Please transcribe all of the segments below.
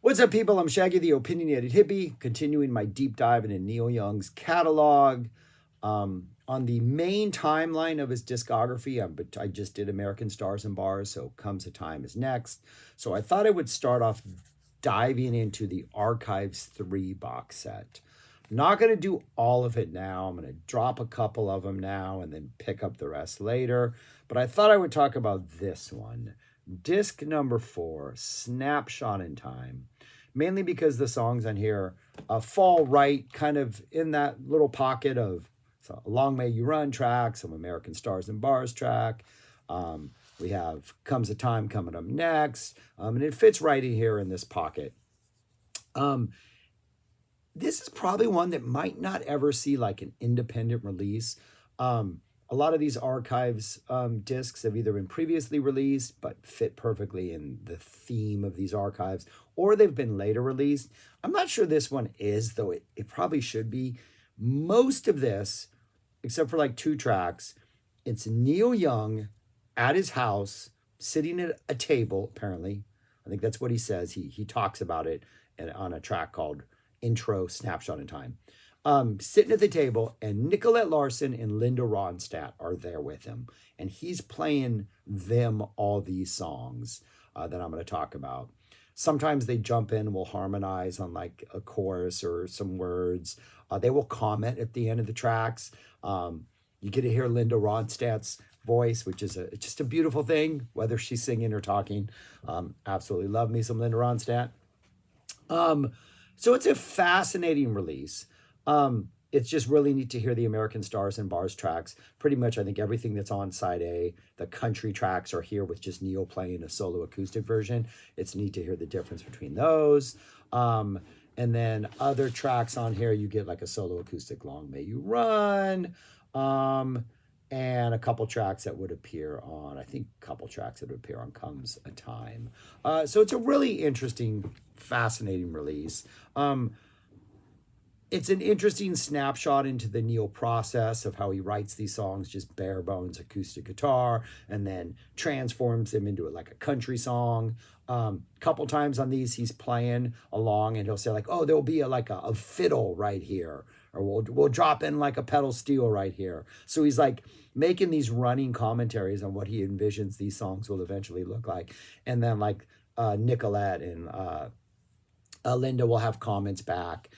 What's up, people? I'm Shaggy, the Opinionated Hippie, continuing my deep dive into Neil Young's catalog. On the main timeline of his discography, I just did American Stars and Bars, so Comes a Time is next. So I thought I would start off diving into the Archives 3 box set. I'm not going to do all of it now. I'm going to drop a couple of them now and then pick up the rest later. But I thought I would talk about this one. Disc number 4, Snapshot in Time. Mainly because the songs on here fall right kind of in that little pocket of Long May You Run track, some American Stars and Bars track. We have Comes a Time coming up next. And it fits right in here in this pocket. This is probably one that might not ever see like an independent release. A lot of these archives discs have either been previously released but fit perfectly in the theme of these archives, or they've been later released. I'm not sure this one is, though it probably should be. Most of this, except for like 2 tracks, it's Neil Young at his house, sitting at a table, apparently. I think that's what he says. He talks about it on a track called Intro Snapshot in Time. Sitting at the table, and Nicolette Larson and Linda Ronstadt are there with him. And he's playing them all these songs that I'm going to talk about. Sometimes they jump in and will harmonize on like a chorus or some words. They will comment at the end of the tracks. You get to hear Linda Ronstadt's voice, which is just a beautiful thing, whether she's singing or talking. Absolutely love me some Linda Ronstadt. So it's a fascinating release. It's just really neat to hear the American Stars and Bars tracks. Pretty much, I think everything that's on side A, the country tracks are here with just Neil playing a solo acoustic version. It's neat to hear the difference between those. And then other tracks on here, you get like a solo acoustic Long May You Run. And a couple tracks that would appear on, Comes a Time. So it's a really interesting, fascinating release. It's an interesting snapshot into the Neil process of how he writes these songs, just bare bones acoustic guitar, and then transforms them into like a country song. Couple times on these, he's playing along, and he'll say like, "Oh, there'll be a fiddle right here," or we'll drop in like a pedal steel right here. So he's like making these running commentaries on what he envisions these songs will eventually look like, and then like Nicolette and Linda will have comments back.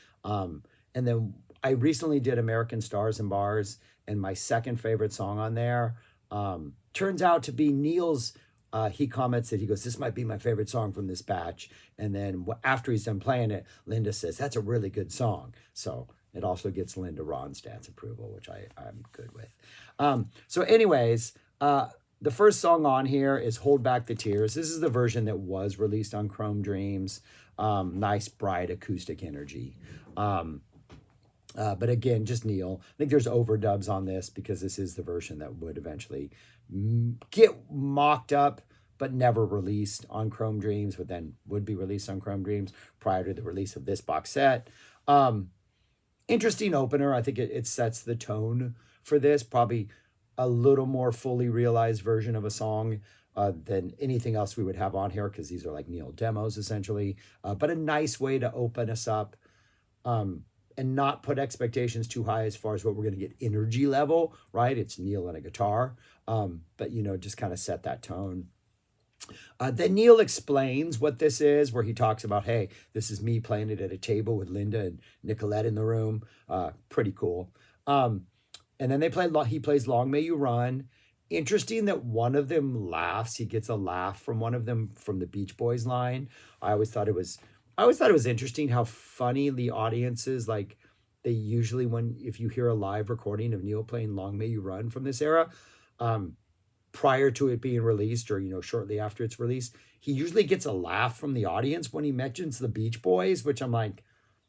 And then I recently did American Stars and Bars, and my second favorite song on there turns out to be Neil's. He comments that he goes, "This might be my favorite song from this batch." And then after he's done playing it, Linda says, "That's a really good song." So it also gets Linda Ronstadt's approval, which I'm good with. So anyways, the first song on here is Hold Back the Tears. This is the version that was released on Chrome Dreams. Nice, bright acoustic energy. But again, just Neil. I think there's overdubs on this because this is the version that would eventually get mocked up but never released on Chrome Dreams, but then would be released on Chrome Dreams prior to the release of this box set. Interesting opener. I think it sets the tone for this. Probably a little more fully realized version of a song than anything else we would have on here, because these are like Neil demos essentially. But a nice way to open us up. And not put expectations too high as far as what we're going to get energy level, right? It's Neil and a guitar, but, just kind of set that tone. Then Neil explains what this is, where he talks about, hey, this is me playing it at a table with Linda and Nicolette in the room. Pretty cool. And then he plays Long May You Run. Interesting that one of them laughs. He gets a laugh from one of them from the Beach Boys line. I always thought it was interesting how funny the audience is. Like, they usually, if you hear a live recording of Neil playing Long May You Run from this era, prior to it being released, or shortly after it's released, he usually gets a laugh from the audience when he mentions the Beach Boys, which I'm like,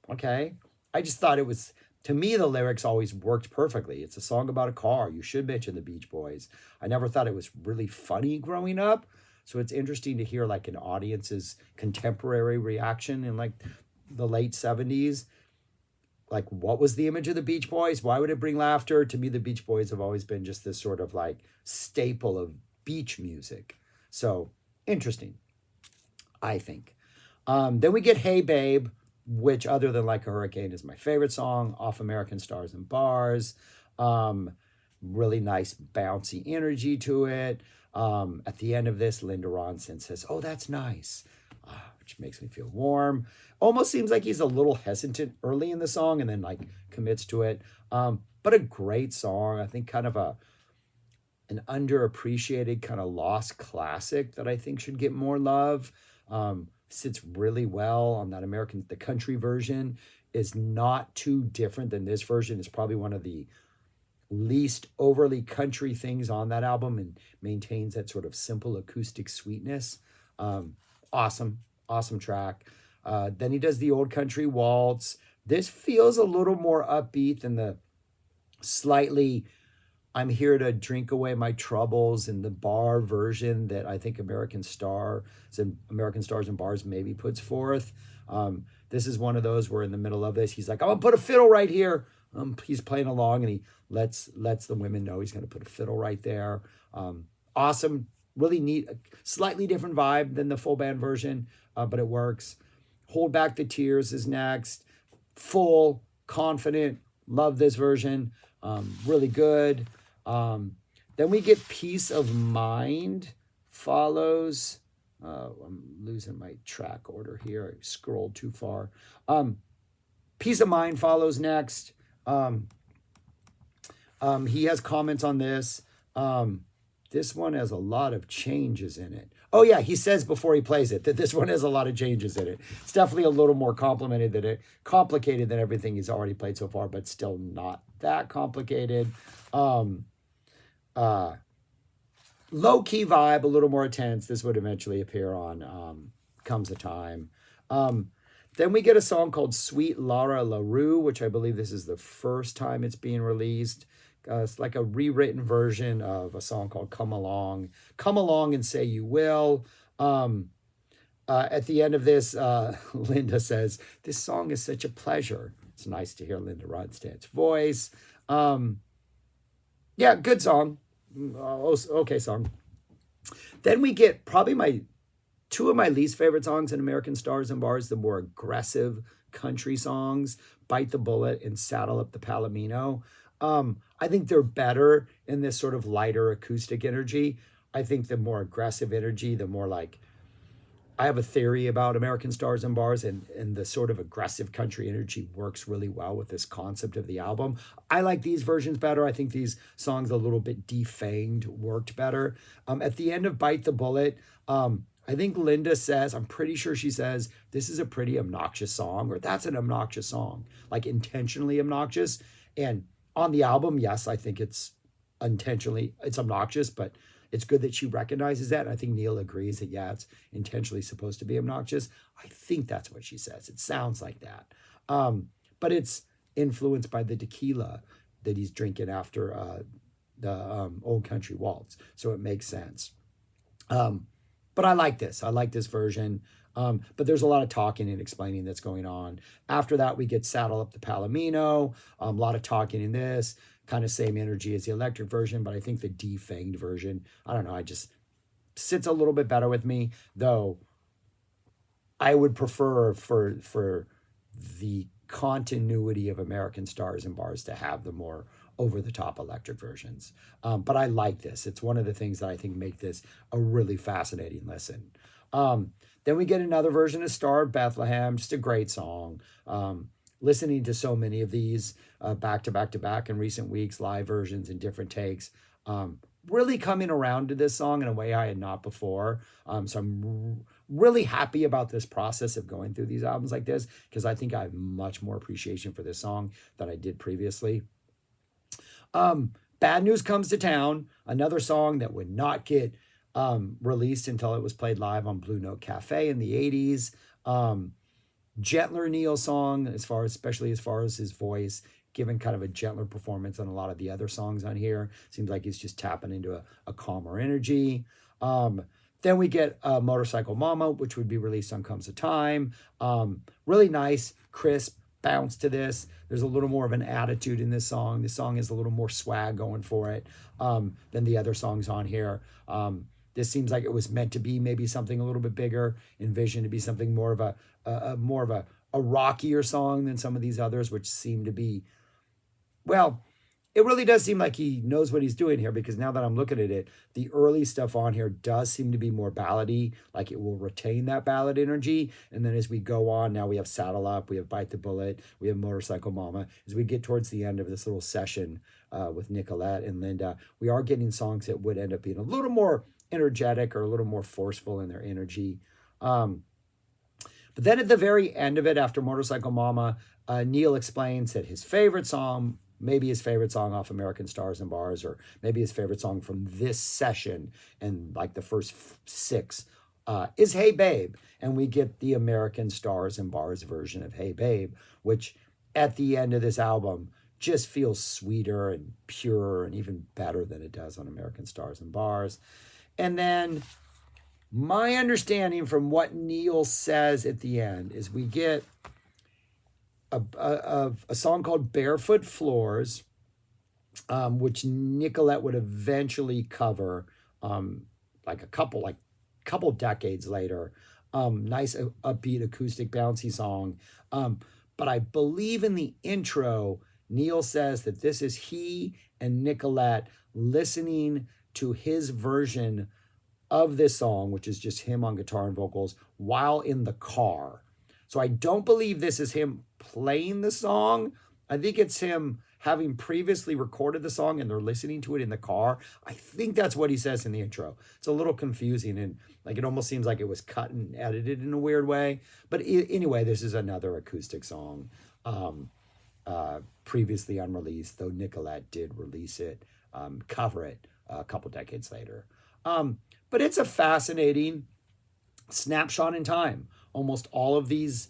okay. I just thought it was, to me, the lyrics always worked perfectly. It's a song about a car. You should mention the Beach Boys. I never thought it was really funny growing up. So it's interesting to hear like an audience's contemporary reaction in like the late 70s. Like, what was the image of the Beach Boys? Why would it bring laughter? To me, the Beach Boys have always been just this sort of like staple of beach music. So interesting, I think. Then we get Hey Babe, which other than Like a Hurricane is my favorite song off American Stars and Bars. Really nice bouncy energy to it. At the end of this, Linda Ronstadt says, "Oh, that's nice," which makes me feel warm. Almost seems like he's a little hesitant early in the song and then like commits to it. But a great song. I think kind of an underappreciated kind of lost classic that I think should get more love. Sits really well on that the country version is not too different than this version. It's probably one of the least overly country things on that album and maintains that sort of simple acoustic sweetness. Awesome track. Then he does the Old Country Waltz. This feels a little more upbeat than the slightly I'm here to drink away my troubles in the bar version that I think American Stars and Bars maybe puts forth. This is one of those where in the middle of this, he's like, I'm gonna put a fiddle right here. He's playing along and he lets the women know he's gonna put a fiddle right there. Awesome, really neat, slightly different vibe than the full band version, but it works. Hold Back the Tears is next. Full, confident, love this version. Really good. Then we get Peace of Mind follows. I'm losing my track order here. I scrolled too far. Peace of Mind follows next. He has comments on this. This one has a lot of changes in it. Oh yeah, he says before he plays it that this one has a lot of changes in it. It's definitely a little more complicated than everything he's already played so far, but still not that complicated. Low-key vibe, a little more intense. This would eventually appear on Comes a Time. Then we get a song called Sweet Laura LaRue, which I believe this is the first time it's being released. It's like a rewritten version of a song called Come Along. Come Along and Say You Will. At the end of this, Linda says, this song is such a pleasure. It's nice to hear Linda Ronstadt's voice. Yeah, good song. Okay song. Then we get probably two of my least favorite songs in American Stars and Bars, the more aggressive country songs, Bite the Bullet and Saddle Up the Palomino. I think they're better in this sort of lighter acoustic energy. I think the more aggressive energy, the more like, I have a theory about American Stars and Bars, and the sort of aggressive country energy works really well with this concept of the album. I like these versions better. I think these songs a little bit defanged worked better. At the end of Bite the Bullet, I think Linda says, I'm pretty sure she says, this is a pretty obnoxious song, or that's an obnoxious song, like intentionally obnoxious. And on the album, yes, I think it's obnoxious, but it's good that she recognizes that. And I think Neil agrees that, yeah, it's intentionally supposed to be obnoxious. I think that's what she says. It sounds like that. But it's influenced by the tequila that he's drinking after the Old Country Waltz. So it makes sense. But I like this. I like this version. But there's a lot of talking and explaining that's going on. After that, we get Saddle Up the Palomino. A lot of talking in this. Kind of same energy as the electric version, but I think the defanged version, I don't know, I just sits a little bit better with me, though I would prefer for the continuity of American Stars and Bars to have the more over-the-top electric versions. But I like this. It's one of the things that I think make this a really fascinating listen. Then we get another version of Star of Bethlehem, just a great song. Listening to so many of these back to back in recent weeks, live versions and different takes, really coming around to this song in a way I had not before. So I'm really happy about this process of going through these albums like this, because I think I have much more appreciation for this song than I did previously. Bad News Comes to Town, another song that would not get released until it was played live on Blue Note Cafe in the 80s. Gentler Neil song, especially as far as his voice, given kind of a gentler performance than a lot of the other songs on here. Seems like he's just tapping into a calmer energy. Then we get Motorcycle Mama, which would be released on Comes a Time. Really nice, crisp bounce to this. There's a little more of an attitude in this song. This song has a little more swag going for it than the other songs on here. This seems like it was meant to be maybe something a little bit bigger, envisioned to be something more of a rockier song than some of these others, which seem to be, well, it really does seem like he knows what he's doing here, because now that I'm looking at it, the early stuff on here does seem to be more ballady, like it will retain that ballad energy. And then as we go on, now we have Saddle Up, we have Bite the Bullet, we have Motorcycle Mama. As we get towards the end of this little session with Nicolette and Linda, we are getting songs that would end up being a little more energetic or a little more forceful in their energy. But then at the very end of it, after Motorcycle Mama, Neil explains that his favorite song, maybe his favorite song off American Stars and Bars, or maybe his favorite song from this session and like the first 6, is Hey Babe. And we get the American Stars and Bars version of Hey Babe, which at the end of this album just feels sweeter and purer and even better than it does on American Stars and Bars. And then my understanding from what Neil says at the end is we get a song called Barefoot Floors, which Nicolette would eventually cover like a couple decades later. Nice upbeat acoustic bouncy song. But I believe in the intro, Neil says that this is he and Nicolette listening to his version of this song, which is just him on guitar and vocals, while in the car. So I don't believe this is him playing the song. I think it's him having previously recorded the song and they're listening to it in the car. I think that's what he says in the intro. It's a little confusing and like it almost seems like it was cut and edited in a weird way. But anyway, this is another acoustic song, previously unreleased, though Nicolette did release it, cover it a couple decades later. But it's a fascinating snapshot in time. Almost all of these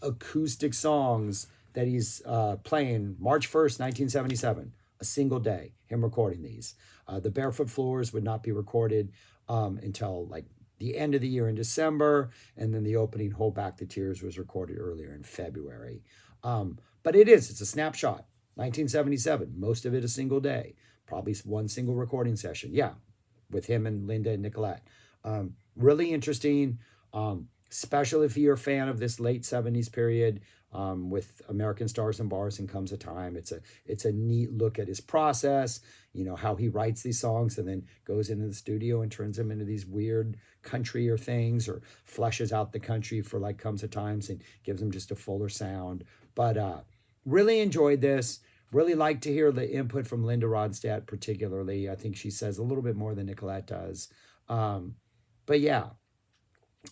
acoustic songs that he's playing, March 1st, 1977, a single day, him recording these. The Barefoot Floors would not be recorded until like the end of the year in December, and then the opening Hold Back the Tears was recorded earlier in February. But it's a snapshot, 1977, most of it a single day, probably one single recording session, yeah, with him and Linda and Nicolette. Really interesting. Especially if you're a fan of this late 70s period with American Stars and Bars and Comes a Time. It's a neat look at his process, how he writes these songs and then goes into the studio and turns them into these weird country-er things or fleshes out the country for like Comes a Times and gives them just a fuller sound. But really enjoyed this. Really like to hear the input from Linda Ronstadt particularly. I think she says a little bit more than Nicolette does. But yeah,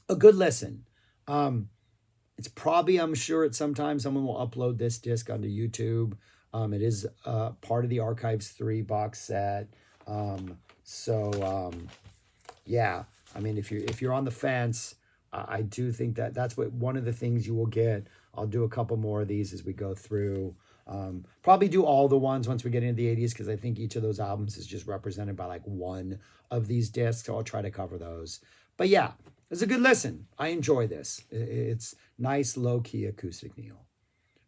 a good listen. It's probably, I'm sure at some time someone will upload this disc onto YouTube. It is part of the Archives 3 box set. Yeah, I mean, if you're on the fence, I do think that that's one of the things you will get. I'll do a couple more of these as we go through. Probably do all the ones once we get into the 80s, because I think each of those albums is just represented by like one of these discs. So I'll try to cover those. But yeah, it's a good listen. I enjoy this. It's nice, low-key acoustic Neil.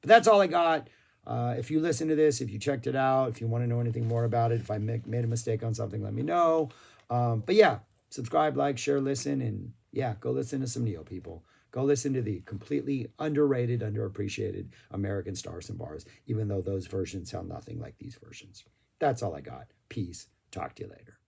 But that's all I got. If you listen to this, if you checked it out, if you want to know anything more about it, if I made a mistake on something, let me know. But yeah, subscribe, like, share, listen, and yeah, go listen to some Neil, people. Go listen to the completely underrated, underappreciated American Stars and Bars, even though those versions sound nothing like these versions. That's all I got. Peace. Talk to you later.